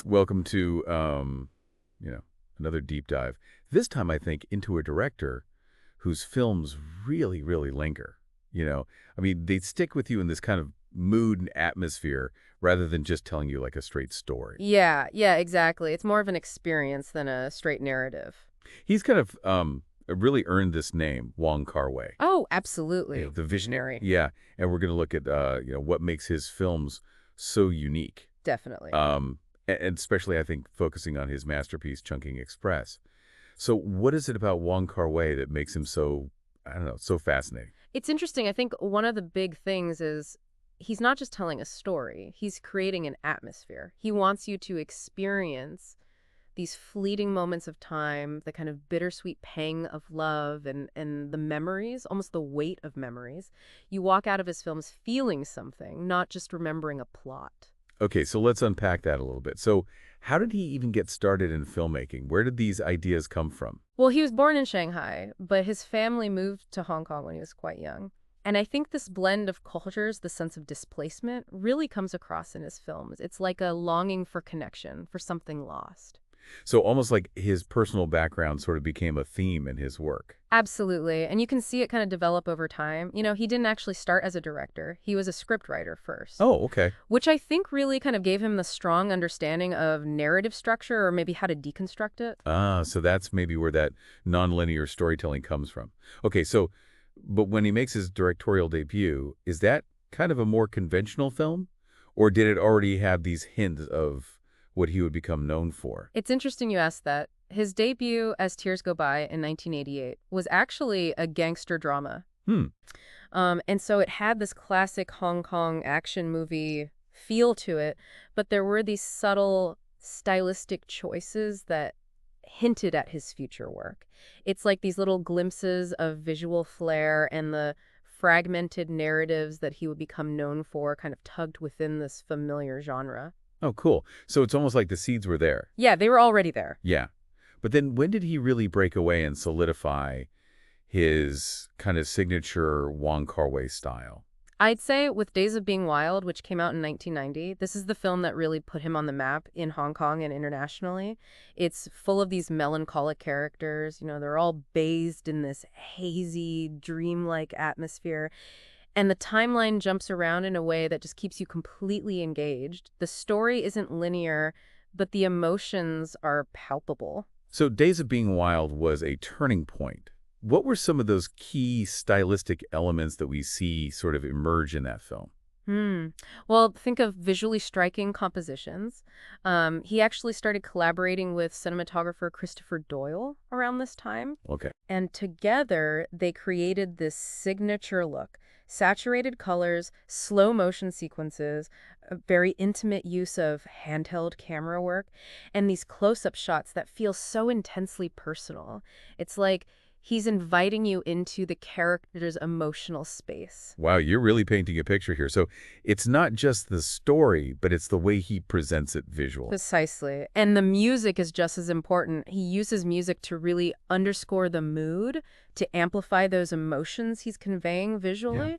Welcome to, you know, another deep dive. This time, I think, into a director whose films really, really linger. I mean, they stick with you in this kind of mood and atmosphere rather than just telling you like a straight story. Yeah, yeah, exactly. It's more of an experience than a straight narrative. He's kind of really earned this name, Wong Kar-Wai. Oh, absolutely. The Visionary. Yeah, and we're going to look at what makes his films so unique. Definitely. And especially, I think, focusing on his masterpiece, Chungking Express. So what is it about Wong Kar-Wai that makes him so, I don't know, so fascinating? It's interesting. I think one of the big things is he's not just telling a story, he's creating an atmosphere. He wants you to experience these fleeting moments of time, the kind of bittersweet pang of love and the memories, almost the weight of memories. You walk out of his films feeling something, not just remembering a plot. Okay, so let's unpack that a little bit. So how did he even get started in filmmaking? Where did these ideas come from? Well, he was born in Shanghai, but his family moved to Hong Kong when he was quite young. And I think this blend of cultures, the sense of displacement, really comes across in his films. It's like a longing for connection, for something lost. So almost like his personal background sort of became a theme in his work. Absolutely. And you can see it kind of develop over time. He didn't actually start as a director. He was a scriptwriter first, Oh, okay. which I think really kind of gave him the strong understanding of narrative structure or maybe how to deconstruct it. Ah, so that's maybe where that nonlinear storytelling comes from. Okay, so, but when he makes his directorial debut, is that kind of a more conventional film? Or did it already have these hints of what he would become known for? It's interesting you asked that. His debut, As Tears Go By, in 1988, was actually a gangster drama. Hmm, And so it had this classic Hong Kong action movie feel to it, but there were these subtle stylistic choices that hinted at his future work. It's like these little glimpses of visual flair and the fragmented narratives that he would become known for kind of tugged within this familiar genre. oh, cool. So it's almost like the seeds were there. Yeah, they were already there. Yeah. But then when did he really break away and solidify his kind of signature Wong Kar-Wai style? I'd say with Days of Being Wild, which came out in 1990, this is the film that really put him on the map in Hong Kong and internationally. It's full of these melancholic characters. They're all bathed in this hazy, dreamlike atmosphere. And the timeline jumps around in a way that just keeps you completely engaged. The story isn't linear, but the emotions are palpable. So Days of Being Wild was a turning point. What were some of those key stylistic elements that we see sort of emerge in that film? Hmm. Well, think of visually striking compositions. He actually started collaborating with cinematographer Christopher Doyle around this time. Okay. And together, they created this signature look. Saturated colors, slow motion sequences, a very intimate use of handheld camera work, and these close-up shots that feel so intensely personal. It's like he's inviting you into the character's emotional space. Wow, you're really painting a picture here. So it's not just the story, but it's the way he presents it visually. Precisely. And the music is just as important. He uses music to really underscore the mood, to amplify those emotions he's conveying Yeah. visually.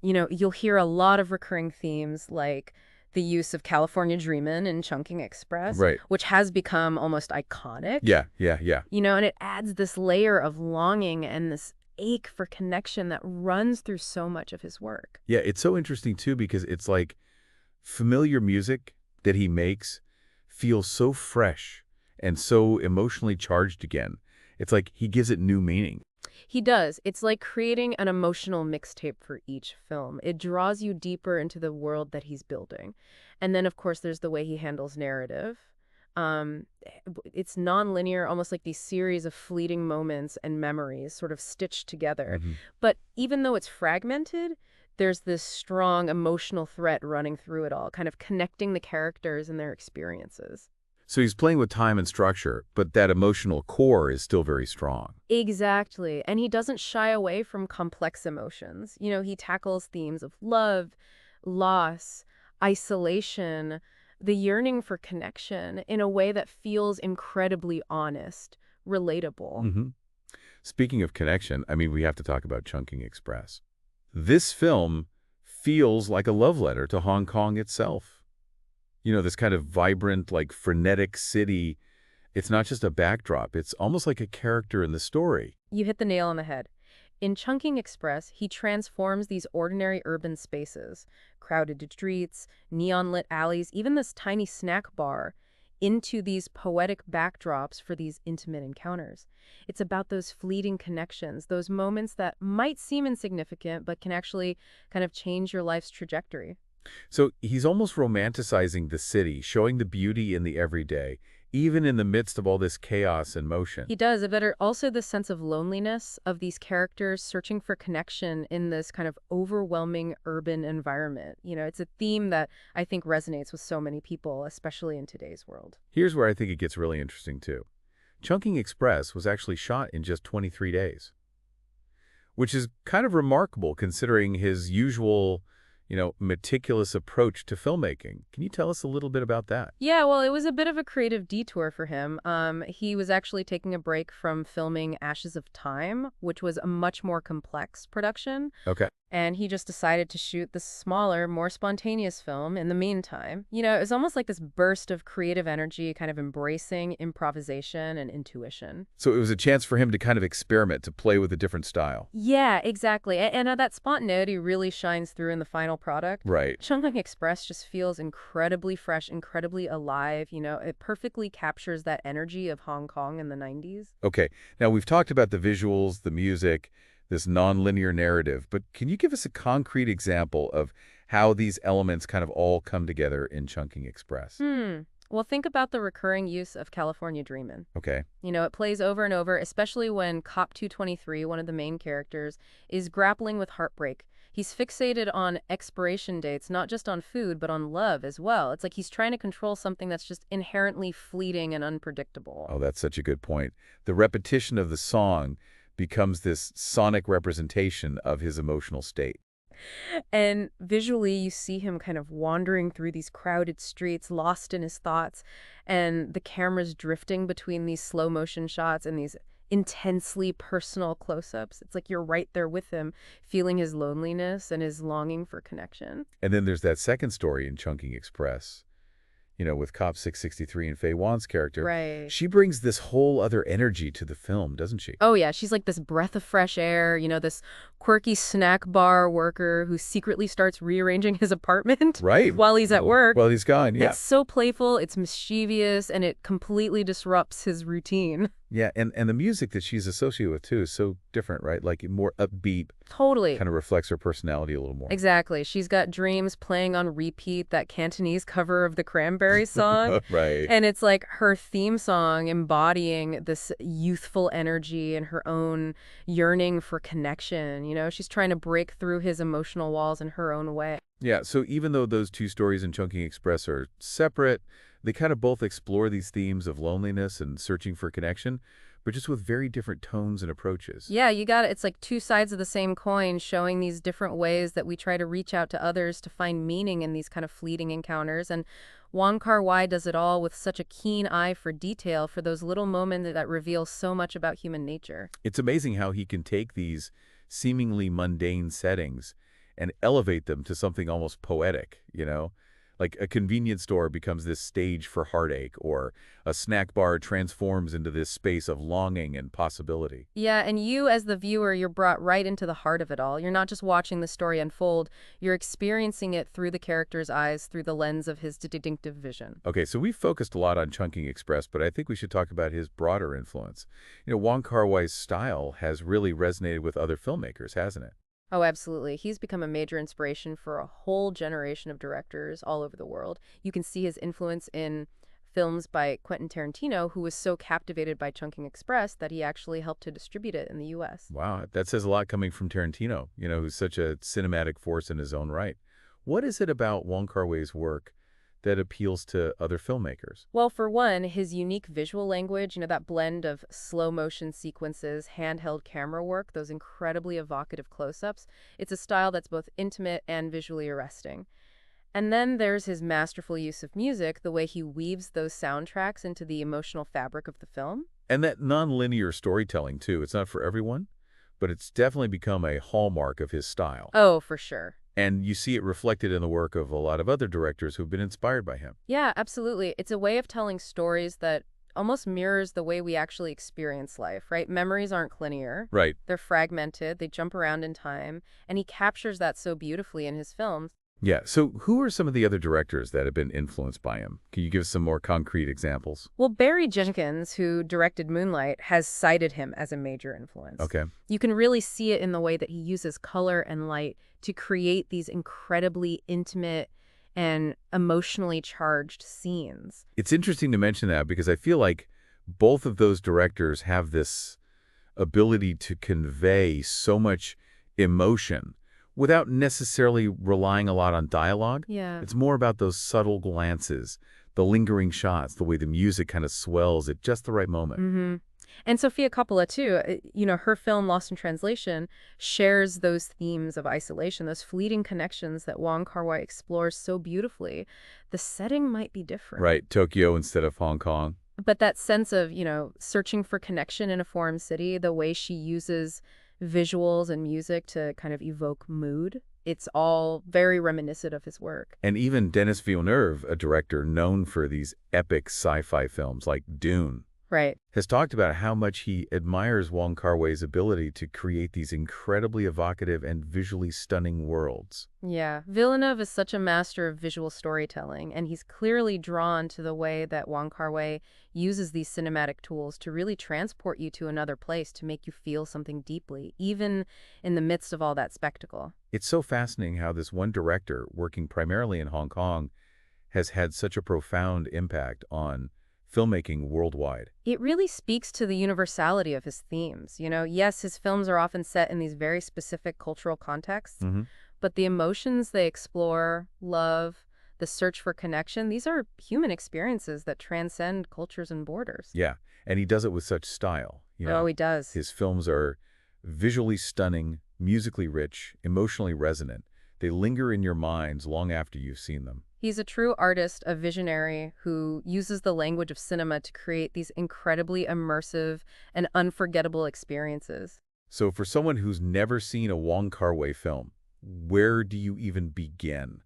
You'll hear a lot of recurring themes like the use of California Dreamin' in Chungking Express, Right. which has become almost iconic. Yeah. And it adds this layer of longing and this ache for connection that runs through so much of his work. Yeah, it's so interesting too because it's like familiar music that he makes feels so fresh and so emotionally charged again. It's like he gives it new meaning. He does. It's like creating an emotional mixtape for each film. It draws you deeper into the world that he's building. And then, of course, there's the way he handles narrative. It's nonlinear, almost like these series of fleeting moments and memories sort of stitched together. Hmm. But even though it's fragmented, there's this strong emotional thread running through it all, kind of connecting the characters and their experiences. So he's playing with time and structure, but that emotional core is still very strong. Exactly. And he doesn't shy away from complex emotions. He tackles themes of love, loss, isolation, the yearning for connection in a way that feels incredibly honest, relatable. Hmm. Speaking of connection, I mean, we have to talk about Chungking Express. This film feels like a love letter to Hong Kong itself. This kind of vibrant, like frenetic city. It's not just a backdrop. It's almost like a character in the story. You hit the nail on the head. In Chungking Express, he transforms these ordinary urban spaces, crowded streets, neon-lit alleys, even this tiny snack bar, into these poetic backdrops for these intimate encounters. It's about those fleeting connections, those moments that might seem insignificant but can actually kind of change your life's trajectory. So he's almost romanticizing the city, showing the beauty in the everyday, even in the midst of all this chaos and motion. He does, but also the sense of loneliness of these characters searching for connection in this kind of overwhelming urban environment. It's a theme that I think resonates with so many people, especially in today's world. Here's where I think it gets really interesting, too. Chungking Express was actually shot in just 23 days, which is kind of remarkable considering his usual, meticulous approach to filmmaking. Can you tell us a little bit about that? Yeah, well, it was a bit of a creative detour for him. He was actually taking a break from filming Ashes of Time, which was a much more complex production. Okay. And he just decided to shoot this smaller, more spontaneous film in the meantime. It was almost like this burst of creative energy, kind of embracing improvisation and intuition. So it was a chance for him to kind of experiment, to play with a different style. Yeah, exactly. And that spontaneity really shines through in the final product. Right. Chungking Express just feels incredibly fresh, incredibly alive. It perfectly captures that energy of Hong Kong in the 90s. Okay. Now, we've talked about the visuals, the music, this nonlinear narrative, but can you give us a concrete example of how these elements kind of all come together in Chungking Express? Well, think about the recurring use of California Dreamin'. Okay. It plays over and over, especially when Cop 223, one of the main characters, is grappling with heartbreak. He's fixated on expiration dates, not just on food, but on love as well. It's like he's trying to control something that's just inherently fleeting and unpredictable. Oh, that's such a good point. The repetition of the song becomes this sonic representation of his emotional state. And visually, you see him kind of wandering through these crowded streets, lost in his thoughts, and the camera's drifting between these slow motion shots and these intensely personal close-ups. It's like you're right there with him, feeling his loneliness and his longing for connection. And then there's that second story in Chungking Express, with Cop 663 and Faye Wan's character. Right. She brings this whole other energy to the film, doesn't she? Oh, yeah. She's like this breath of fresh air, this quirky snack bar worker who secretly starts rearranging his apartment Right. while he's at work. Well, he's gone, yeah. It's so playful, it's mischievous, and it completely disrupts his routine. Yeah, and the music that she's associated with, too, is so different, right? Like more upbeat. Totally. Kind of reflects her personality a little more. Exactly. She's got Dreams playing on repeat, that Cantonese cover of the Cranberries song. Right. And it's like her theme song embodying this youthful energy and her own yearning for connection. She's trying to break through his emotional walls in her own way. Yeah, so even though those two stories in Chungking Express are separate, they kind of both explore these themes of loneliness and searching for connection, but just with very different tones and approaches. Yeah, you got it. It's like two sides of the same coin, showing these different ways that we try to reach out to others to find meaning in these kind of fleeting encounters. And Wong Kar-Wai does it all with such a keen eye for detail, for those little moments that reveal so much about human nature. It's amazing how he can take these seemingly mundane settings and elevate them to something almost poetic. Like a convenience store becomes this stage for heartache, or a snack bar transforms into this space of longing and possibility. Yeah, and you as the viewer, you're brought right into the heart of it all. You're not just watching the story unfold, you're experiencing it through the character's eyes, through the lens of his distinctive vision. Okay, so we've focused a lot on Chungking Express, but I think we should talk about his broader influence. Wong Kar-Wai's style has really resonated with other filmmakers, hasn't it? Oh, absolutely. He's become a major inspiration for a whole generation of directors all over the world. You can see his influence in films by Quentin Tarantino, who was so captivated by Chungking Express that he actually helped to distribute it in the U.S. Wow, that says a lot coming from Tarantino, who's such a cinematic force in his own right. What is it about Wong Kar-Wai's work that appeals to other filmmakers? Well, for one, his unique visual language, that blend of slow motion sequences, handheld camera work, those incredibly evocative close-ups, it's a style that's both intimate and visually arresting. And then there's his masterful use of music, the way he weaves those soundtracks into the emotional fabric of the film. And that nonlinear storytelling, too. It's not for everyone, but it's definitely become a hallmark of his style. Oh, for sure. And you see it reflected in the work of a lot of other directors who've been inspired by him. Yeah, absolutely. It's a way of telling stories that almost mirrors the way we actually experience life, right? Memories aren't linear. Right. They're fragmented, they jump around in time, and he captures that so beautifully in his films. Yeah. So who are some of the other directors that have been influenced by him? Can you give some more concrete examples? Well, Barry Jenkins, who directed Moonlight, has cited him as a major influence. Okay. You can really see it in the way that he uses color and light to create these incredibly intimate and emotionally charged scenes. It's interesting to mention that because I feel like both of those directors have this ability to convey so much emotion without necessarily relying a lot on dialogue. Yeah. It's more about those subtle glances, the lingering shots, the way the music kind of swells at just the right moment. Mm-hmm. And Sofia Coppola, too, her film Lost in Translation shares those themes of isolation, those fleeting connections that Wong Kar-Wai explores so beautifully. The setting might be different. Right, Tokyo instead of Hong Kong. But that sense of, searching for connection in a foreign city, the way she uses visuals and music to kind of evoke mood, it's all very reminiscent of his work. And even Denis Villeneuve, a director known for these epic sci-fi films like Dune, Right. has talked about how much he admires Wong Kar-Wai's ability to create these incredibly evocative and visually stunning worlds. Yeah, Villeneuve is such a master of visual storytelling, and he's clearly drawn to the way that Wong Kar-Wai uses these cinematic tools to really transport you to another place, to make you feel something deeply, even in the midst of all that spectacle. It's so fascinating how this one director, working primarily in Hong Kong, has had such a profound impact on filmmaking worldwide. It really speaks to the universality of his themes. Yes, his films are often set in these very specific cultural contexts, Hmm. but the emotions they explore, love, the search for connection, these are human experiences that transcend cultures and borders. Yeah, and he does it with such style. Oh, he does. His films are visually stunning, musically rich, emotionally resonant. They linger in your minds long after you've seen them. He's a true artist, a visionary who uses the language of cinema to create these incredibly immersive and unforgettable experiences. So for someone who's never seen a Wong Kar-Wai film, where do you even begin?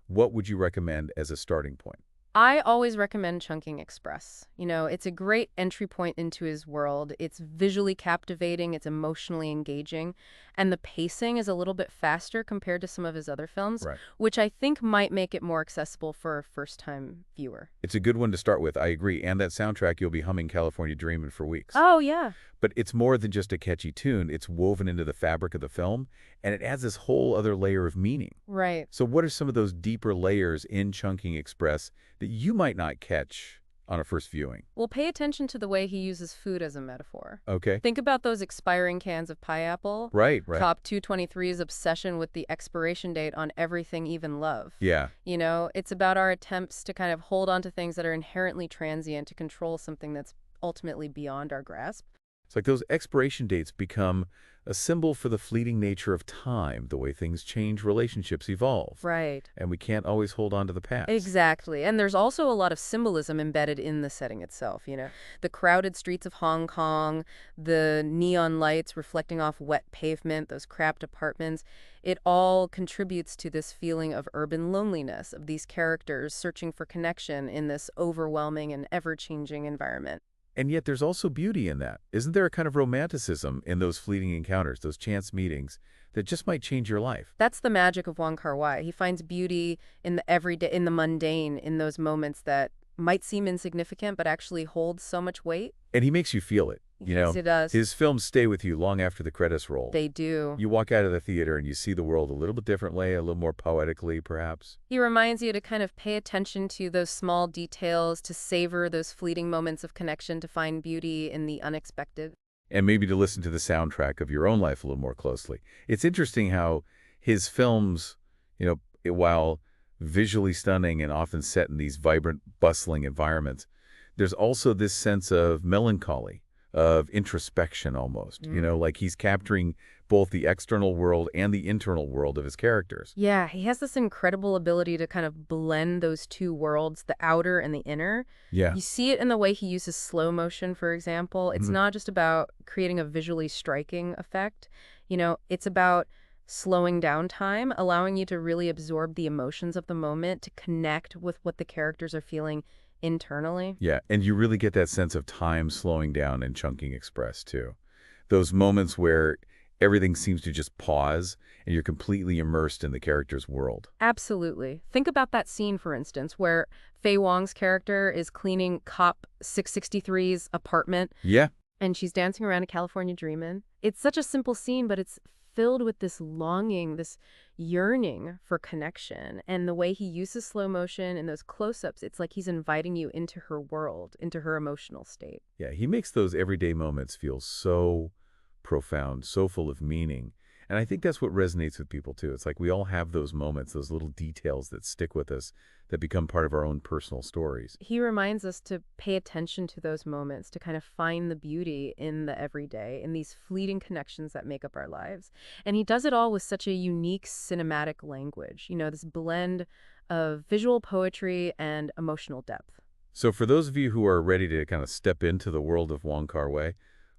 What would you recommend as a starting point? I always recommend Chungking Express. It's a great entry point into his world. It's visually captivating, it's emotionally engaging, and the pacing is a little bit faster compared to some of his other films, Right. which I think might make it more accessible for a first-time viewer. It's a good one to start with, I agree. And that soundtrack, you'll be humming California Dreamin' for weeks. Oh, yeah. But it's more than just a catchy tune. It's woven into the fabric of the film, and it adds this whole other layer of meaning. Right. So what are some of those deeper layers in Chungking Express that you might not catch on a first viewing? Well, pay attention to the way he uses food as a metaphor. Okay. Think about those expiring cans of pineapple. Right. Cop 223's obsession with the expiration date on everything, even love. Yeah. It's about our attempts to kind of hold on to things that are inherently transient to control something that's ultimately beyond our grasp. It's like those expiration dates become a symbol for the fleeting nature of time, the way things change, relationships evolve. Right. And we can't always hold on to the past. Exactly. And there's also a lot of symbolism embedded in the setting itself, The crowded streets of Hong Kong, the neon lights reflecting off wet pavement, those cramped apartments, it all contributes to this feeling of urban loneliness, of these characters searching for connection in this overwhelming and ever-changing environment. And yet there's also beauty in that. Isn't there a kind of romanticism in those fleeting encounters, those chance meetings, that just might change your life? That's the magic of Wong Kar-Wai. He finds beauty in the everyday, in the mundane, in those moments that might seem insignificant but actually hold so much weight. And he makes you feel it. Yes, it does. His films stay with you long after the credits roll. They do. You walk out of the theater and you see the world a little bit differently, a little more poetically, perhaps. He reminds you to kind of pay attention to those small details, to savor those fleeting moments of connection, to find beauty in the unexpected. And maybe to listen to the soundtrack of your own life a little more closely. It's interesting how his films, while visually stunning and often set in these vibrant, bustling environments, there's also this sense of melancholy, of introspection almost, like he's capturing both the external world and the internal world of his characters. Yeah, he has this incredible ability to kind of blend those two worlds, the outer and the inner. Yeah. You see it in the way he uses slow motion, for example. It's not just about creating a visually striking effect. It's about slowing down time, allowing you to really absorb the emotions of the moment, to connect with what the characters are feeling internally. Yeah, and you really get that sense of time slowing down in Chungking Express, too. Those moments where everything seems to just pause and you're completely immersed in the character's world. Absolutely. Think about that scene, for instance, where Faye Wong's character is cleaning Cop 663's apartment Yeah, and she's dancing around in California dreaming. It's such a simple scene, but it's filled with this longing, this yearning for connection. And the way he uses slow motion and those close-ups, it's like he's inviting you into her world, into her emotional state. yeah, he makes those everyday moments feel so profound, so full of meaning. And I think that's what resonates with people, too. It's like we all have those moments, those little details that stick with us, that become part of our own personal stories. He reminds us to pay attention to those moments, to kind of find the beauty in the everyday, in these fleeting connections that make up our lives. And he does it all with such a unique cinematic language, this blend of visual poetry and emotional depth. So for those of you who are ready to kind of step into the world of Wong Kar-Wai,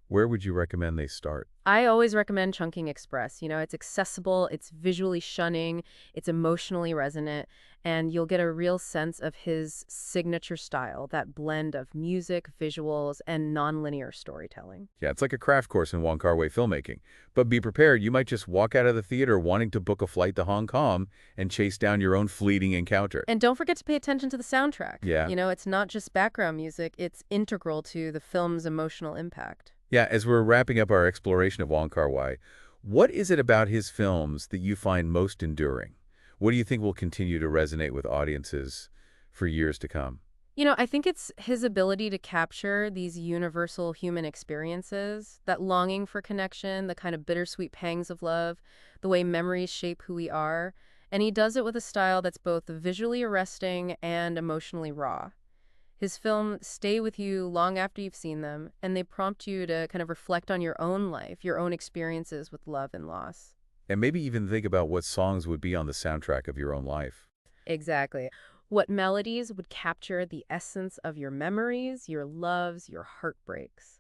where would you recommend they start? I always recommend Chungking Express. It's accessible, it's visually shunning, it's emotionally resonant, and you'll get a real sense of his signature style, that blend of music, visuals, and nonlinear storytelling. Yeah, it's like a craft course in Wong Kar-Wai filmmaking. But be prepared, you might just walk out of the theater wanting to book a flight to Hong Kong and chase down your own fleeting encounter. And don't forget to pay attention to the soundtrack. Yeah. It's not just background music, it's integral to the film's emotional impact. Yeah, as we're wrapping up our exploration of Wong Kar-Wai, what is it about his films that you find most enduring? What do you think will continue to resonate with audiences for years to come? I think it's his ability to capture these universal human experiences, that longing for connection, the kind of bittersweet pangs of love, the way memories shape who we are. And he does it with a style that's both visually arresting and emotionally raw. His films stay with you long after you've seen them, and they prompt you to kind of reflect on your own life, your own experiences with love and loss. And maybe even think about what songs would be on the soundtrack of your own life. Exactly. What melodies would capture the essence of your memories, your loves, your heartbreaks?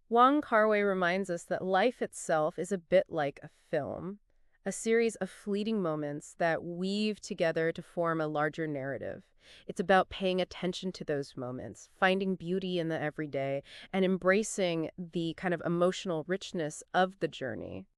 Wong Kar-wai reminds us that life itself is a bit like a film, a series of fleeting moments that weave together to form a larger narrative. It's about paying attention to those moments, finding beauty in the everyday, and embracing the kind of emotional richness of the journey.